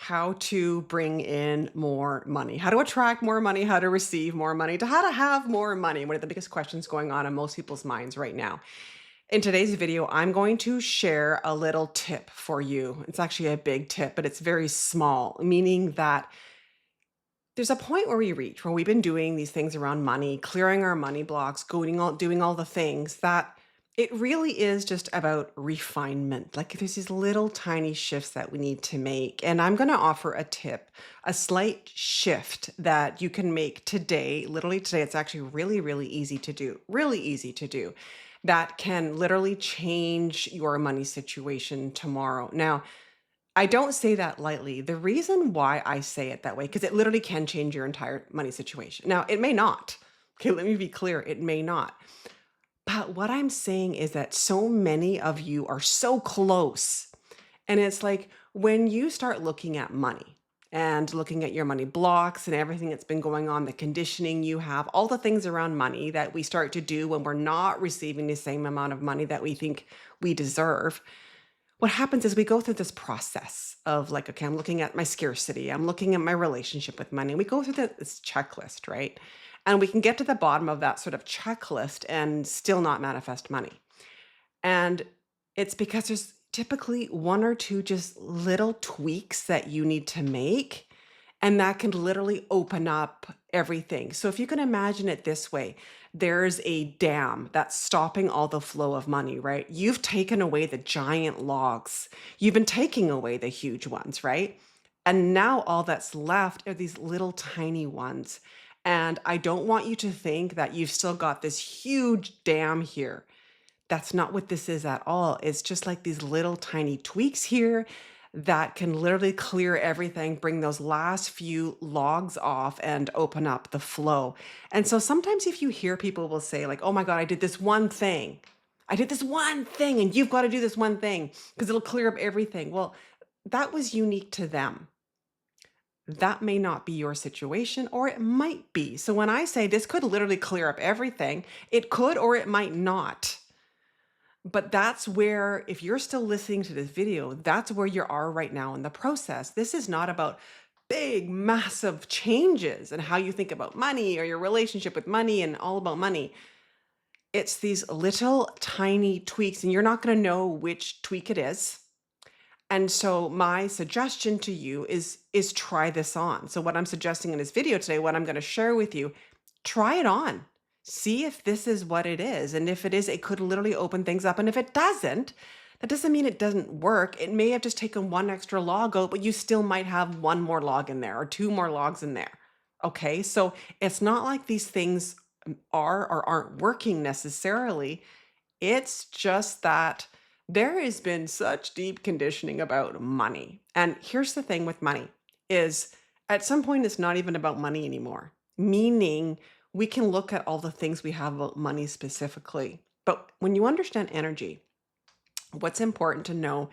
how to bring in more money, how to attract more money, how to receive more money, to how to have more money. One of the biggest questions going on in most people's minds right now. In today's video, I'm going to share a little tip for you. It's actually a big tip, but it's very small, meaning that there's a point where we reach where we've been doing these things around money, clearing our money blocks, doing all the things that it really is just about refinement. Like there's these little tiny shifts that we need to make. And I'm going to offer a tip, a slight shift that you can make today. Literally today, it's actually really, really easy to do, really easy to do. That can literally change your money situation tomorrow. Now, I don't say that lightly. The reason why I say it that way, because it literally can change your entire money situation. Now, it may not. Okay, let me be clear. It may not. But what I'm saying is that so many of you are so close. And it's like when you start looking at money and looking at your money blocks and everything that's been going on, the conditioning you have, all the things around money that we start to do when we're not receiving the same amount of money that we think we deserve, what happens is we go through this process of like, okay, I'm looking at my scarcity, I'm looking at my relationship with money. We go through this checklist, right? And we can get to the bottom of that sort of checklist and still not manifest money. And it's because there's typically one or two just little tweaks that you need to make. And that can literally open up everything. So if you can imagine it this way, there's a dam that's stopping all the flow of money, right? You've taken away the giant logs. You've been taking away the huge ones, right? And now all that's left are these little tiny ones. And I don't want you to think that you've still got this huge dam here. That's not what this is at all. It's just like these little tiny tweaks here that can literally clear everything, bring those last few logs off and open up the flow. And so sometimes if you hear people will say like, oh my God, I did this one thing. I did this one thing and you've got to do this one thing because it'll clear up everything. Well, that was unique to them. That may not be your situation, or it might be. So when I say this could literally clear up everything, it could or it might not. But that's where, if you're still listening to this video, that's where you are right now in the process. This is not about big, massive changes in how you think about money or your relationship with money and all about money. It's these little tiny tweaks, and you're not going to know which tweak it is. And so my suggestion to you is try this on. So what I'm suggesting in this video today, what I'm going to share with you, try it on. See if this is what it is. And if it is, it could literally open things up. And if it doesn't, that doesn't mean it doesn't work. It may have just taken one extra log out, but you still might have one more log in there or two more logs in there. Okay, so it's not like these things are or aren't working necessarily. It's just that there has been such deep conditioning about money. And here's the thing with money is at some point, it's not even about money anymore, meaning we can look at all the things we have about money specifically. But when you understand energy, what's important to know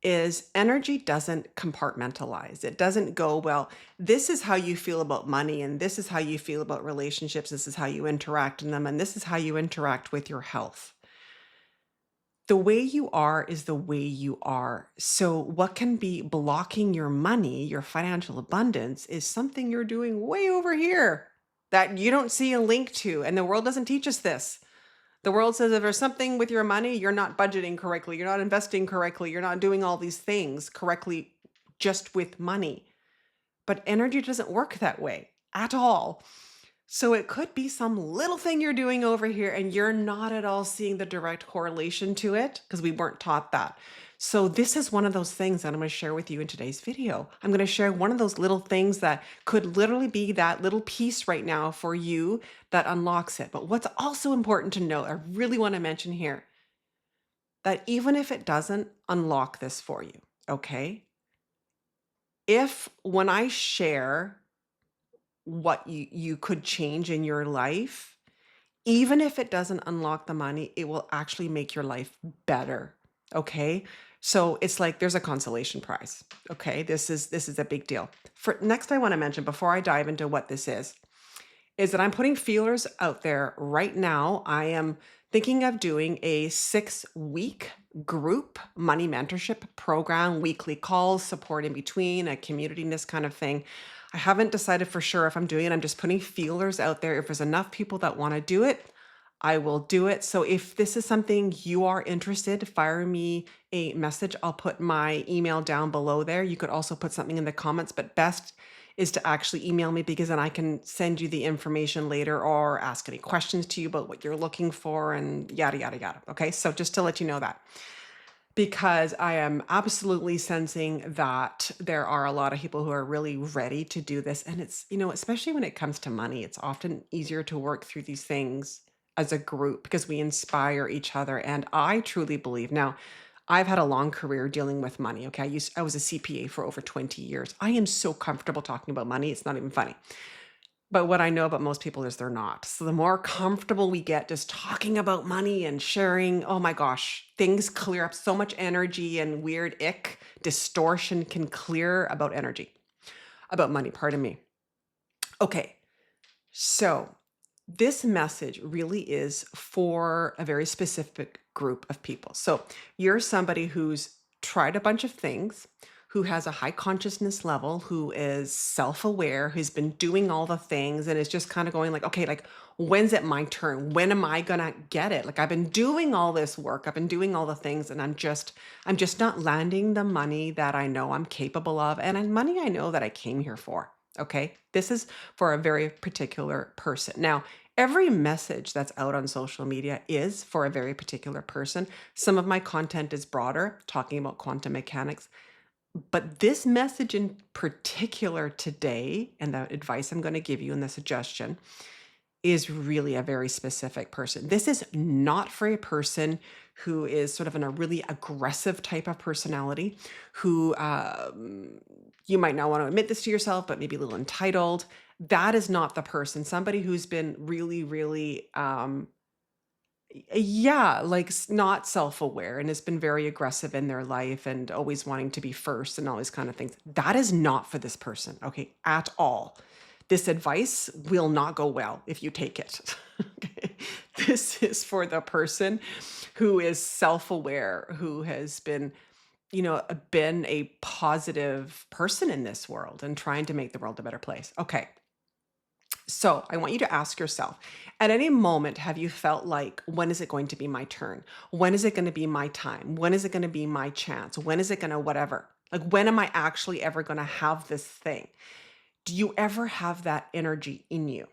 is energy doesn't compartmentalize. It doesn't go, well, this is how you feel about money, and this is how you feel about relationships, this is how you interact in them, and this is how you interact with your health. The way you are is the way you are. So what can be blocking your money, your financial abundance, is something you're doing way over here that you don't see a link to. And the world doesn't teach us this. The world says if there's something with your money, you're not budgeting correctly, you're not investing correctly, you're not doing all these things correctly just with money. But energy doesn't work that way at all. So it could be some little thing you're doing over here and you're not at all seeing the direct correlation to it because we weren't taught that. So this is one of those things that I'm going to share with you in today's video. I'm going to share one of those little things that could literally be that little piece right now for you that unlocks it. But what's also important to know, I really want to mention here, that even if it doesn't unlock this for you, okay? If when I share what you could change in your life, even if it doesn't unlock the money, it will actually make your life better. Okay. So it's like there's a consolation prize. Okay. This is a big deal. For next, I want to mention before I dive into what this is that I'm putting feelers out there right now. I am thinking of doing a 6-week group money mentorship program, weekly calls, support in between, a community, this kind of thing. I haven't decided for sure if I'm doing it. I'm just putting feelers out there. If there's enough people that want to do it, I will do it. So if this is something you are interested, fire me a message. I'll put my email down below there. You could also put something in the comments, but best is to actually email me because then I can send you the information later or ask any questions to you about what you're looking for and yada, yada, yada. Okay. So just to let you know that because I am absolutely sensing that there are a lot of people who are really ready to do this. And it's, especially when it comes to money, it's often easier to work through these things as a group because we inspire each other. And I truly believe now, I've had a long career dealing with money. Okay. I was a CPA for over 20 years. I am so comfortable talking about money. It's not even funny. But what I know about most people is they're not. So the more comfortable we get just talking about money and sharing, oh my gosh, things clear up. So much energy and weird ick distortion can clear about money, pardon me. Okay. So this message really is for a very specific group of people. So you're somebody who's tried a bunch of things, who has a high consciousness level, who is self-aware, who's been doing all the things and is just kind of going like, okay, like when's it my turn? When am I gonna get it? Like I've been doing all this work, I've been doing all the things, and I'm just not landing the money that I know I'm capable of, and money I know that I came here for. Okay. This is for a very particular person. Now, every message that's out on social media is for a very particular person. Some of my content is broader, talking about quantum mechanics. But this message in particular today, and the advice I'm going to give you and the suggestion, is really a very specific person. This is not for a person who is sort of in a really aggressive type of personality, who you might not want to admit this to yourself, but maybe a little entitled. That is not the person. Somebody who's been really, really, yeah, like not self-aware and has been very aggressive in their life and always wanting to be first and all these kind of things. That is not for this person, okay, at all. This advice will not go well if you take it. Okay? This is for the person who is self-aware, who has been a positive person in this world and trying to make the world a better place. Okay. So I want you to ask yourself, at any moment, have you felt like, when is it going to be my turn? When is it going to be my time? When is it going to be my chance? When is it going to whatever? Like, when am I actually ever going to have this thing? Do you ever have that energy in you?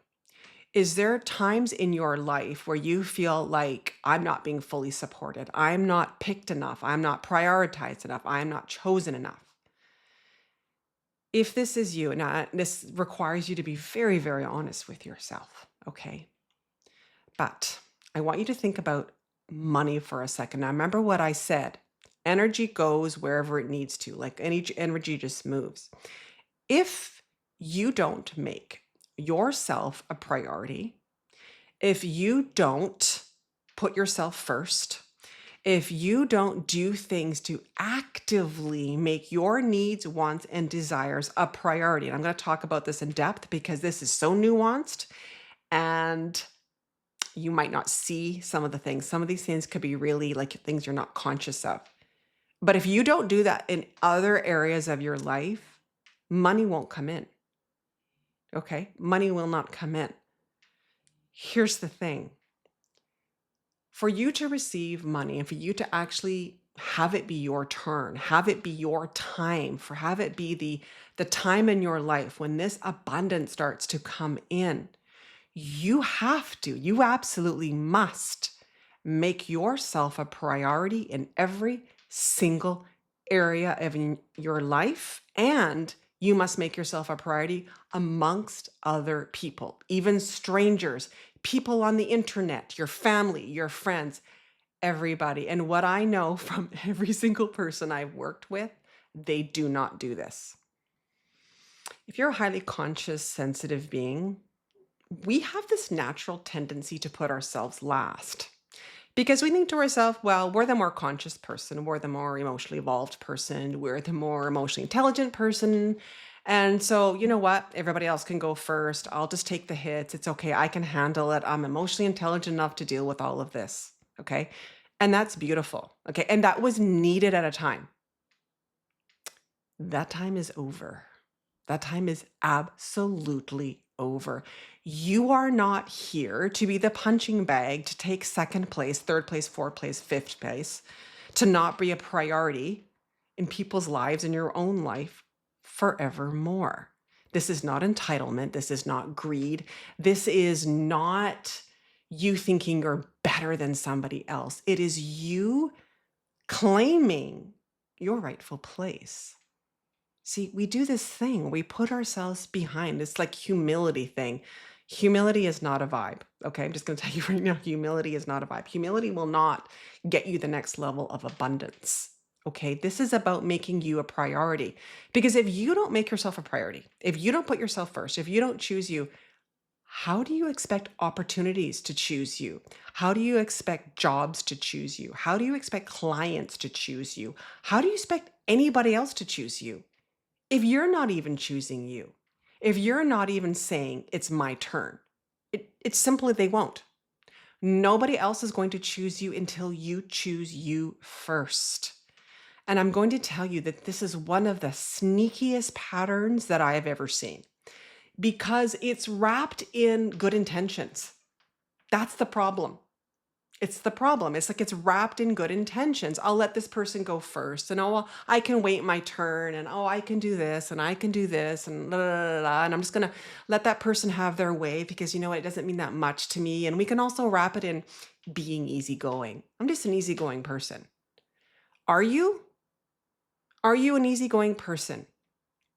Is there times in your life where you feel like I'm not being fully supported? I'm not picked enough. I'm not prioritized enough. I'm not chosen enough. If this is you, now this requires you to be very, very honest with yourself, okay? But I want you to think about money for a second. Now, remember what I said. Energy goes wherever it needs to, like any energy just moves. If you don't make yourself a priority, if you don't put yourself first, if you don't do things to actively make your needs, wants, and desires a priority, and I'm going to talk about this in depth because this is so nuanced and you might not see some of the things. Some of these things could be really like things you're not conscious of. But if you don't do that in other areas of your life, money won't come in. Okay? Money will not come in. Here's the thing. For you to receive money and for you to actually have it be your turn, have it be your time, have it be the time in your life when this abundance starts to come in, you absolutely must make yourself a priority in every single area of your life, and you must make yourself a priority amongst other people, even strangers, people on the internet, your family, your friends, everybody. And what I know from every single person I've worked with, they do not do this. If you're a highly conscious, sensitive being, we have this natural tendency to put ourselves last because we think to ourselves, well, we're the more conscious person, we're the more emotionally evolved person, we're the more emotionally intelligent person. And so, you know what? Everybody else can go first. I'll just take the hits. It's okay. I can handle it. I'm emotionally intelligent enough to deal with all of this. Okay. And that's beautiful. Okay. And that was needed at a time. That time is over. That time is absolutely over. You are not here to be the punching bag, to take second place, third place, fourth place, fifth place, to not be a priority in people's lives, in your own life forevermore. This is not entitlement. This is not greed. This is not you thinking you're better than somebody else. It is you claiming your rightful place. See, we do this thing, we put ourselves behind this like humility thing. Humility is not a vibe. Okay. I'm just going to tell you right now, humility is not a vibe. Humility will not get you the next level of abundance. Okay. This is about making you a priority. Because if you don't make yourself a priority, if you don't put yourself first, if you don't choose you, how do you expect opportunities to choose you? How do you expect jobs to choose you? How do you expect clients to choose you? How do you expect anybody else to choose you? If you're not even choosing you, if you're not even saying it's my turn, it's simply they won't. Nobody else is going to choose you until you choose you first. And I'm going to tell you that this is one of the sneakiest patterns that I have ever seen because it's wrapped in good intentions. That's the problem. It's the problem. It's like it's wrapped in good intentions. I'll let this person go first, and oh, I can wait my turn, and oh, I can do this, and I can do this, and la la la la. And I'm just gonna let that person have their way because you know what? It doesn't mean that much to me. And we can also wrap it in being easygoing. I'm just an easygoing person. Are you? Are you an easygoing person?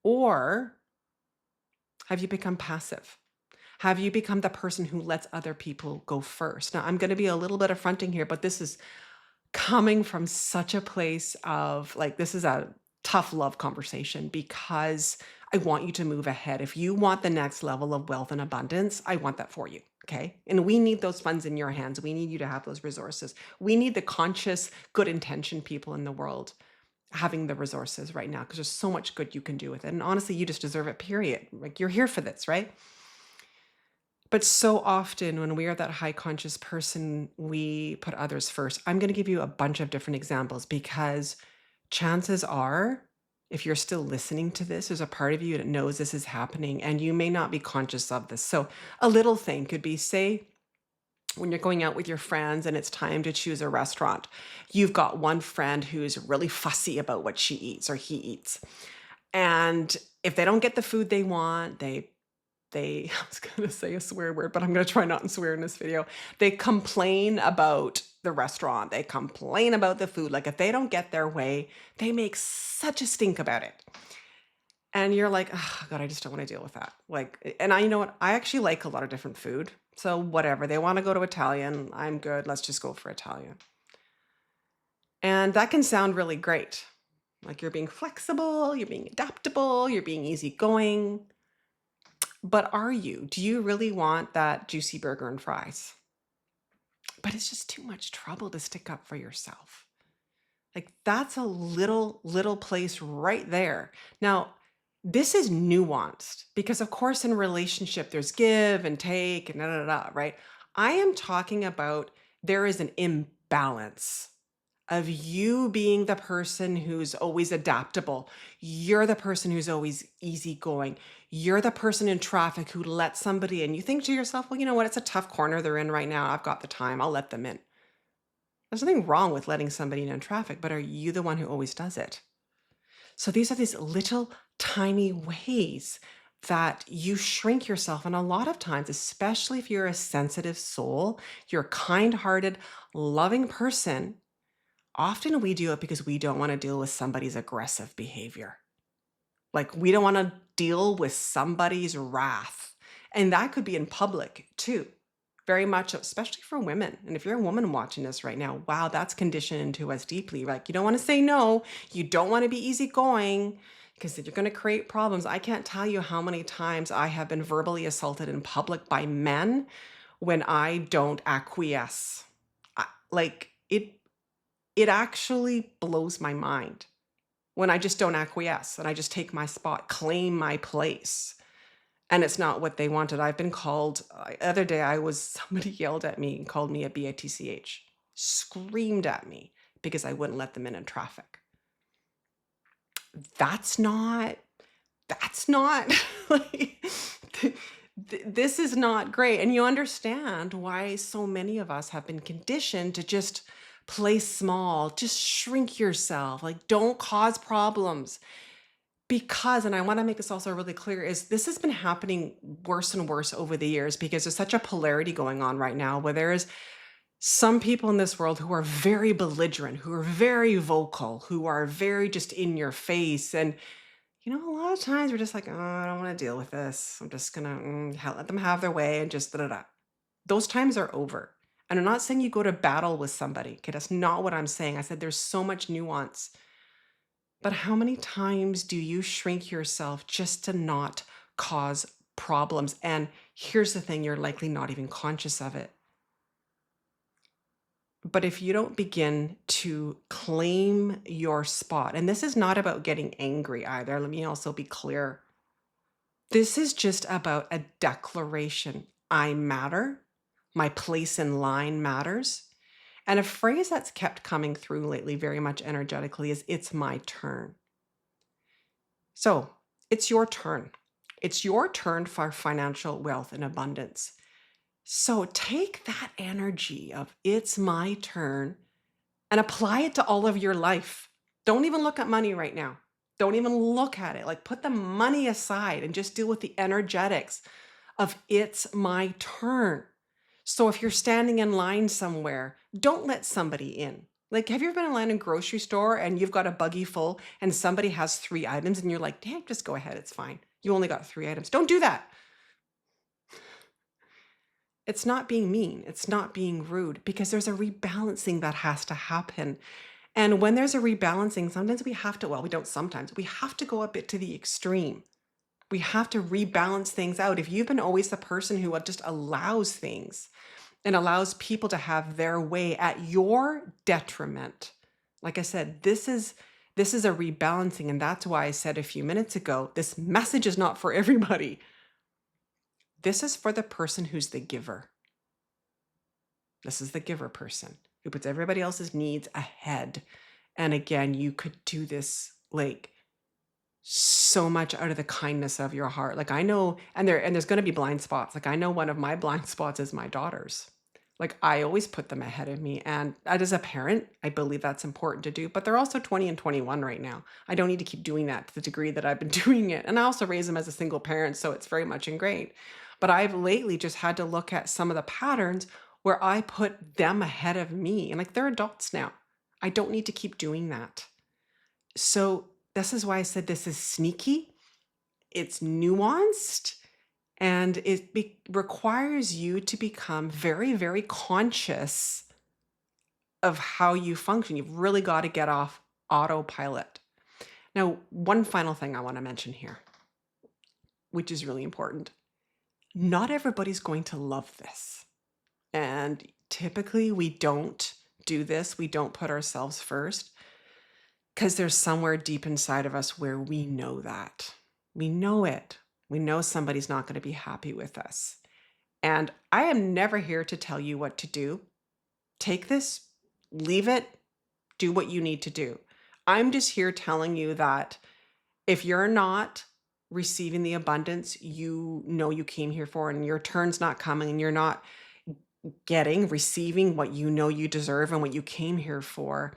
Or have you become passive? Have you become the person who lets other people go first? Now, I'm going to be a little bit affronting here, but this is coming from such a place of like, this is a tough love conversation because I want you to move ahead. If you want the next level of wealth and abundance, I want that for you. Okay. And we need those funds in your hands. We need you to have those resources. We need the conscious, good intention people in the world having the resources right now because there's so much good you can do with it. And honestly, you just deserve it, period. Like you're here for this, right? But so often when we are that high conscious person, we put others first. I'm going to give you a bunch of different examples because chances are, if you're still listening to this, there's a part of you that knows this is happening and you may not be conscious of this. So a little thing could be, say, when you're going out with your friends and it's time to choose a restaurant, you've got one friend who's really fussy about what she eats or he eats. And if they don't get the food they want, I was going to say a swear word, but I'm going to try not to swear in this video. They complain about the restaurant. They complain about the food. Like if they don't get their way, they make such a stink about it. And you're like, oh God, I just don't want to deal with that. Like, and you know what? I actually like a lot of different food. So whatever, they want to go to Italian. I'm good. Let's just go for Italian. And that can sound really great. Like you're being flexible, you're being adaptable, you're being easygoing. But are you? Do you really want that juicy burger and fries? But it's just too much trouble to stick up for yourself. Like that's a little place right there. Now, this is nuanced because of course in relationship there's give and take and da da da, right? I am talking about there is an imbalance of you being the person who's always adaptable. You're the person who's always easygoing. You're the person in traffic who lets somebody in. You think to yourself, well, you know what? It's a tough corner they're in right now. I've got the time. I'll let them in. There's nothing wrong with letting somebody in traffic, but are you the one who always does it? So these are these little tiny ways that you shrink yourself. And a lot of times, especially if you're a sensitive soul, you're a kind-hearted, loving person, often we do it because we don't want to deal with somebody's aggressive behavior. Like we don't want to deal with somebody's wrath. And that could be in public too. Very much, especially for women. And if you're a woman watching this right now, wow, that's conditioned into us deeply. Like you don't want to say no. You don't want to be easygoing because you're going to create problems. I can't tell you how many times I have been verbally assaulted in public by men when I don't acquiesce. Like it actually blows my mind when I just don't acquiesce and I just take my spot, claim my place. And it's not what they wanted. I've been called, the other day somebody yelled at me and called me a bitch. screamed at me because I wouldn't let them in traffic. That's not that's not like this is not great. And you understand why so many of us have been conditioned to just play small, just shrink yourself, like don't cause problems. Because, and I want to make this also really clear, is this has been happening worse and worse over the years because there's such a polarity going on right now where there is some people in this world who are very belligerent, who are very vocal, who are very just in your face. And a lot of times we're just like, oh, I don't want to deal with this. I'm just going to let them have their way and just da da da. Those times are over. And I'm not saying you go to battle with somebody. Okay, that's not what I'm saying. I said there's so much nuance. But how many times do you shrink yourself just to not cause problems? And here's the thing, you're likely not even conscious of it. But if you don't begin to claim your spot, and this is not about getting angry either, let me also be clear. This is just about a declaration. I matter. My place in line matters. And a phrase that's kept coming through lately very much energetically is it's my turn. So it's your turn. It's your turn for financial wealth and abundance. So take that energy of it's my turn and apply it to all of your life. Don't even look at money right now. Don't even look at it. Like put the money aside and just deal with the energetics of it's my turn. So if you're standing in line somewhere, don't let somebody in. Like, have you ever been in line in a grocery store and you've got a buggy full and somebody has 3 items and you're like, damn, just go ahead. It's fine. You only got 3 items. Don't do that. It's not being mean. It's not being rude because there's a rebalancing that has to happen. And when there's a rebalancing, sometimes we have to, well, we don't sometimes, we have to go a bit to the extreme. We have to rebalance things out. If you've been always the person who just allows things and allows people to have their way at your detriment, like I said, this is a rebalancing. And that's why I said a few minutes ago, this message is not for everybody. This is for the person who's the giver. This is the giver person who puts everybody else's needs ahead. And again, you could do this like so much out of the kindness of your heart. Like I know, and there's going to be blind spots. Like I know one of my blind spots is my daughters. Like I always put them ahead of me. And as a parent, I believe that's important to do, but they're also 20 and 21 right now. I don't need to keep doing that to the degree that I've been doing it. And I also raise them as a single parent, so it's very much ingrained. But I've lately just had to look at some of the patterns where I put them ahead of me. And like they're adults now. I don't need to keep doing that. So this is why I said this is sneaky. It's nuanced. And it requires you to become very, very conscious of how you function. You've really got to get off autopilot. Now, one final thing I want to mention here, which is really important. Not everybody's going to love this. And typically we don't do this. We don't put ourselves first because there's somewhere deep inside of us where we know that. We know it. We know somebody's not going to be happy with us. And I am never here to tell you what to do. Take this, leave it, do what you need to do. I'm just here telling you that if you're not receiving the abundance you know you came here for, and your turn's not coming, and you're not receiving what you know you deserve and what you came here for,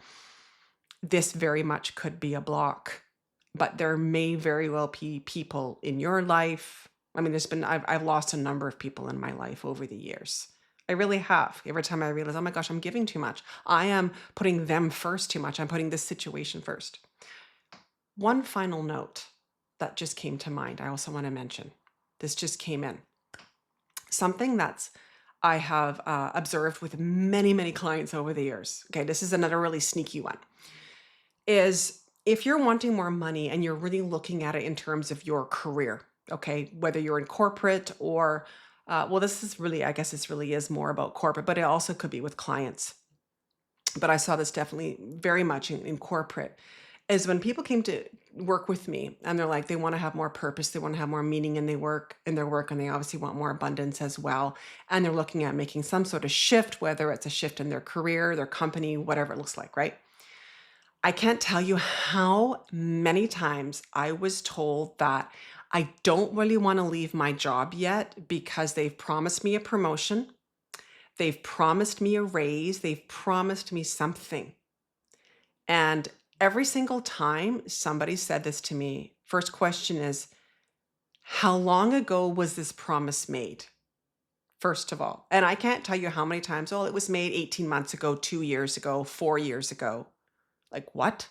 this very much could be a block. But there may very well be people in your life. I mean, I've lost a number of people in my life over the years. I really have. Every time I realize, oh my gosh, I'm giving too much. I am putting them first too much. I'm putting this situation first. One final note that just came to mind, I also want to mention. This just came in. Something I have observed with many, many clients over the years. Okay, this is another really sneaky one. Is if you're wanting more money and you're really looking at it in terms of your career, okay, whether you're in corporate or, this is really, I guess this really is more about corporate, but it also could be with clients. But I saw this definitely very much in corporate, is when people came to work with me and they're like, they want to have more purpose, they want to have more meaning in their work, and they obviously want more abundance as well. And they're looking at making some sort of shift, whether it's a shift in their career, their company, whatever it looks like, right? I can't tell you how many times I was told that I don't really want to leave my job yet because they've promised me a promotion, they've promised me a raise, they've promised me something. And every single time somebody said this to me, first question is, how long ago was this promise made? First of all, and I can't tell you how many times, oh, it was made 18 months ago, 2 years ago, 4 years ago. Like, what?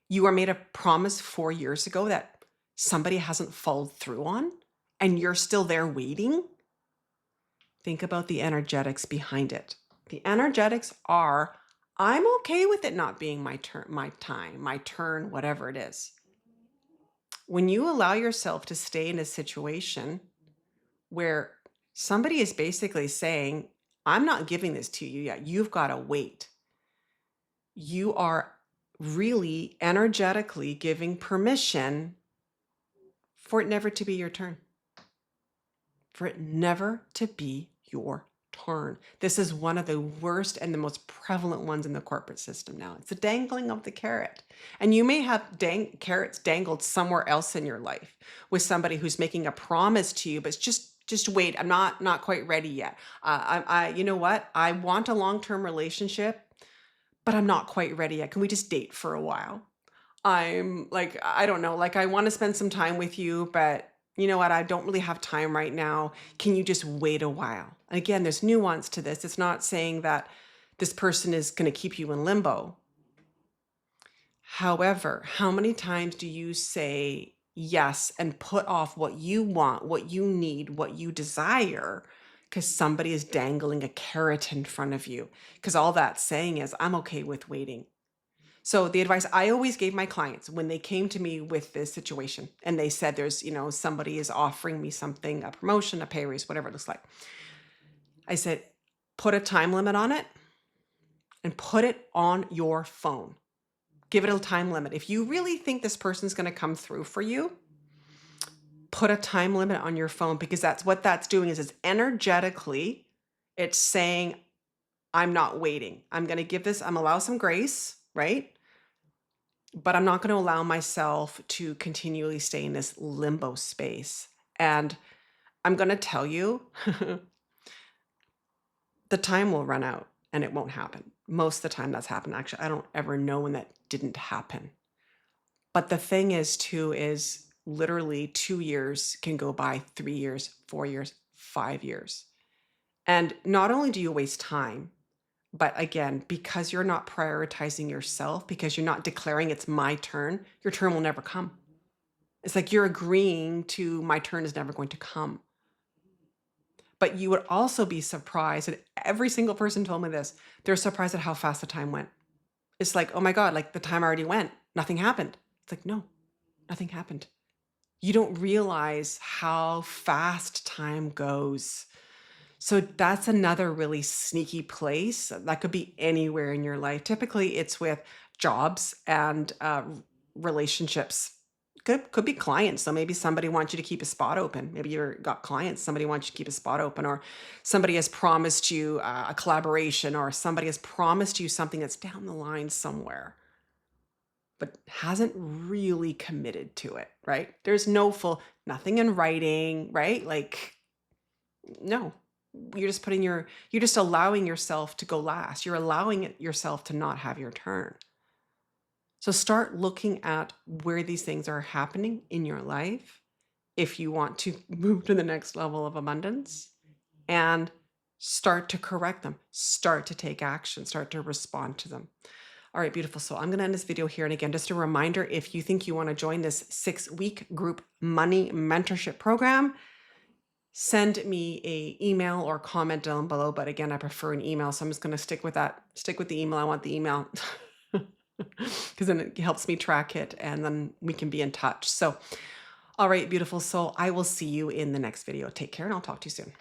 You were made a promise 4 years ago that somebody hasn't followed through on, and you're still there waiting? Think about the energetics behind it. The energetics are, I'm okay with it not being my turn, my time, my turn, whatever it is. When you allow yourself to stay in a situation where somebody is basically saying, I'm not giving this to you yet, you've got to wait, you are really energetically giving permission for it never to be your turn, for it never to be your turn. This is one of the worst and the most prevalent ones in the corporate system now. It's the dangling of the carrot. And you may have carrots dangled somewhere else in your life with somebody who's making a promise to you, but it's just wait. I'm not quite ready yet. You know what? I want a long-term relationship, but I'm not quite ready yet. Can we just date for a while? I'm like, I don't know, like I want to spend some time with you, but you know what? I don't really have time right now. Can you just wait a while? And again, there's nuance to this. It's not saying that this person is going to keep you in limbo. However, how many times do you say yes and put off what you want, what you need, what you desire, because somebody is dangling a carrot in front of you? Because all that's saying is, I'm okay with waiting. So the advice I always gave my clients when they came to me with this situation and they said there's, somebody is offering me something, a promotion, a pay raise, whatever it looks like. I said, put a time limit on it and put it on your phone. Give it a time limit. If you really think this person's going to come through for you, put a time limit on your phone, because that's what that's doing is it's energetically, it's saying, I'm not waiting. I'm going to give this, I'm allow some grace, right? But I'm not going to allow myself to continually stay in this limbo space. And I'm going to tell you, the time will run out and it won't happen. Most of the time that's happened. Actually, I don't ever know when that didn't happen. But the thing is too, is literally 2 years can go by, 3 years, 4 years, 5 years. And not only do you waste time, but again, because you're not prioritizing yourself, because you're not declaring it's my turn, your turn will never come. It's like you're agreeing to my turn is never going to come. But you would also be surprised, and every single person told me this, they're surprised at how fast the time went. It's like, oh my God, like the time already went. Nothing happened. It's like, no, nothing happened. You don't realize how fast time goes. So that's another really sneaky place that could be anywhere in your life. Typically, it's with jobs and relationships. Could be clients. So maybe somebody wants you to keep a spot open. Maybe you've got clients. Somebody wants you to keep a spot open, or somebody has promised you a collaboration, or somebody has promised you something that's down the line somewhere, but hasn't really committed to it, right? There's nothing in writing, right? Like, no, you're just allowing yourself to go last. You're allowing yourself to not have your turn. So start looking at where these things are happening in your life if you want to move to the next level of abundance, and start to correct them, start to take action, start to respond to them. All right, beautiful soul. I'm going to end this video here. And again, just a reminder, if you think you want to join this 6-week group money mentorship program, send me a email or comment down below. But again, I prefer an email. So I'm just going to stick with the email. I want the email because then it helps me track it and then we can be in touch. So, all right, beautiful soul, I will see you in the next video. Take care and I'll talk to you soon.